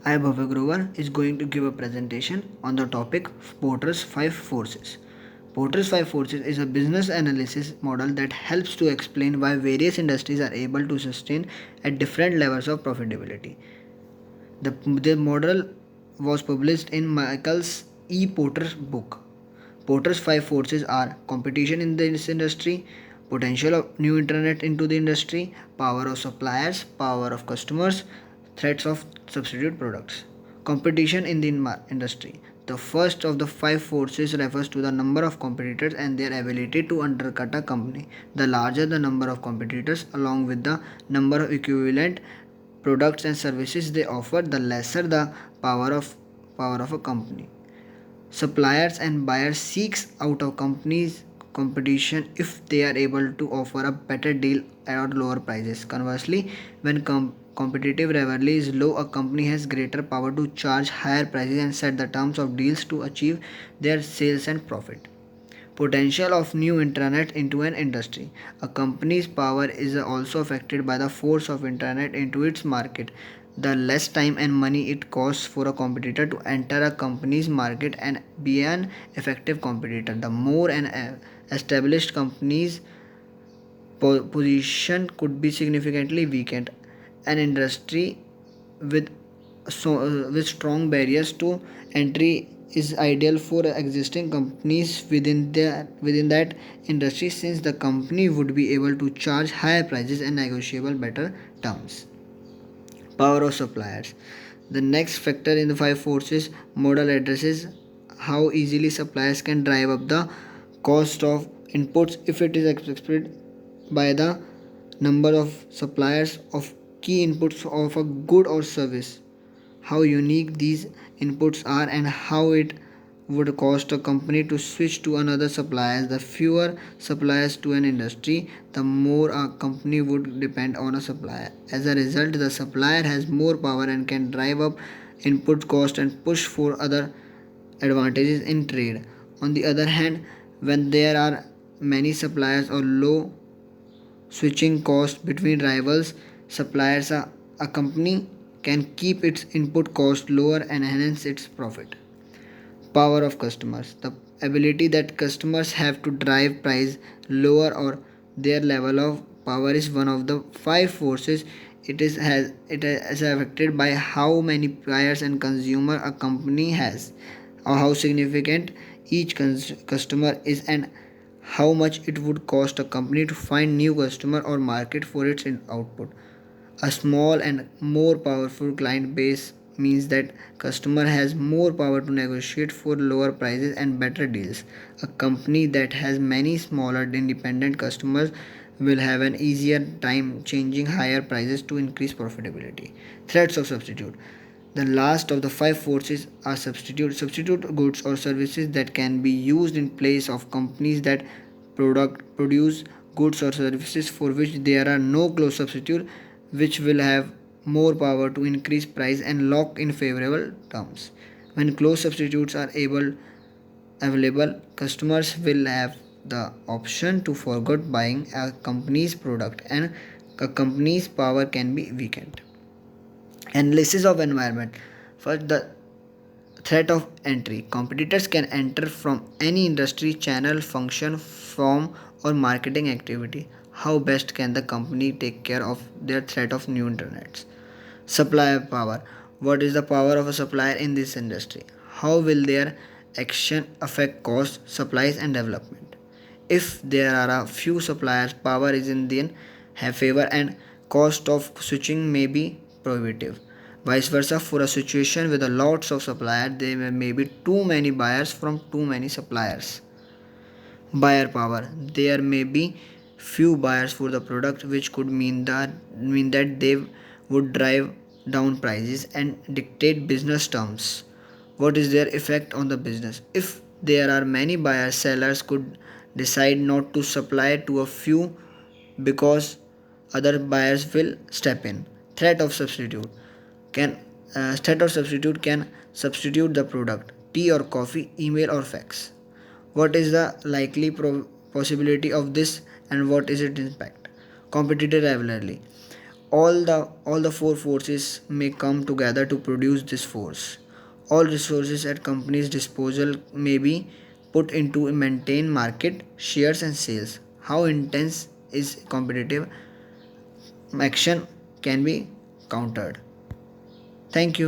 I, Bhavya Grover, is going to give a presentation on the topic Porter's 5 Forces. Porter's 5 Forces is a business analysis model that helps to explain why various industries are able to sustain at different levels of profitability. The model was published in Michael's E. Porter's book. Porter's 5 forces are competition in this industry, potential of new internet into the industry, power of suppliers, power of customers, threats of substitute products. Competition in the industry. The first of the 5 forces refers to the number of competitors and their ability to undercut a company. The larger the number of competitors, along with the number of equivalent products and services they offer, the lesser the power of a company. Suppliers and buyers seeks out of companies competition if they are able to offer a better deal at lower prices. Conversely, when competitive rivalry is low, a company has greater power to charge higher prices and set the terms of deals to achieve their sales and profit. Potential of new internet into an industry. A company's power is also affected by the force of internet into its market. The less time and money it costs for a competitor to enter a company's market and be an effective competitor, the more an established company's position could be significantly weakened. An industry with with strong barriers to entry is ideal for existing companies within that industry, since the company would be able to charge higher prices and negotiable better terms. Power of suppliers. The next factor in the 5 forces model addresses how easily suppliers can drive up the cost of inputs if it is expressed by the number of suppliers of key inputs of a good or service, how unique these inputs are, and how it would cost a company to switch to another supplier. The fewer suppliers to an industry, the more a company would depend on a supplier. As a result, the supplier has more power and can drive up input cost and push for other advantages in trade. On the other hand, when there are many suppliers or low switching cost between rivals suppliers, a company can keep its input cost lower and enhance its profit. Power of customers. The ability that customers have to drive price lower or their level of power is one of the 5 forces. It is affected by how many buyers and consumer a company has, or how significant each customer is, and how much it would cost a company to find new customer or market for its output. A small and more powerful client base means that customer has more power to negotiate for lower prices and better deals. A company that has many smaller independent customers will have an easier time changing higher prices to increase profitability. Threats of substitute. The last of the 5 forces are substitute goods or services that can be used in place of companies that produce goods or services for which there are no close substitute, which will have more power to increase price and lock in favorable terms. When close substitutes are available, customers will have the option to forget buying a company's product and a company's power can be weakened. Analysis of environment. First, the threat of entry. Competitors can enter from any industry, channel, function, form, or marketing activity. How best can the company take care of their threat of new internets? Supplier power. What is the power of a supplier in this industry? How will their action affect cost, supplies, and development? If there are a few suppliers, power is in their favor and cost of switching may be prohibitive. Vice versa, for a situation with a lots of suppliers, there may be too many buyers from too many suppliers. Buyer power. There may be few buyers for the product, which could mean that they would drive down prices and dictate business terms. What is their effect on the business? If there are many buyers, sellers could decide not to supply to a few because other buyers will step in. Threat of substitute can threat of substitute can substitute the product, tea or coffee, email or fax. What is the likely possibility of this and what is its impact? Competitor rivalry. All the four forces may come together to produce this force. All resources at company's disposal may be put into maintain market shares and sales. How intense is competitive action can be countered. Thank you.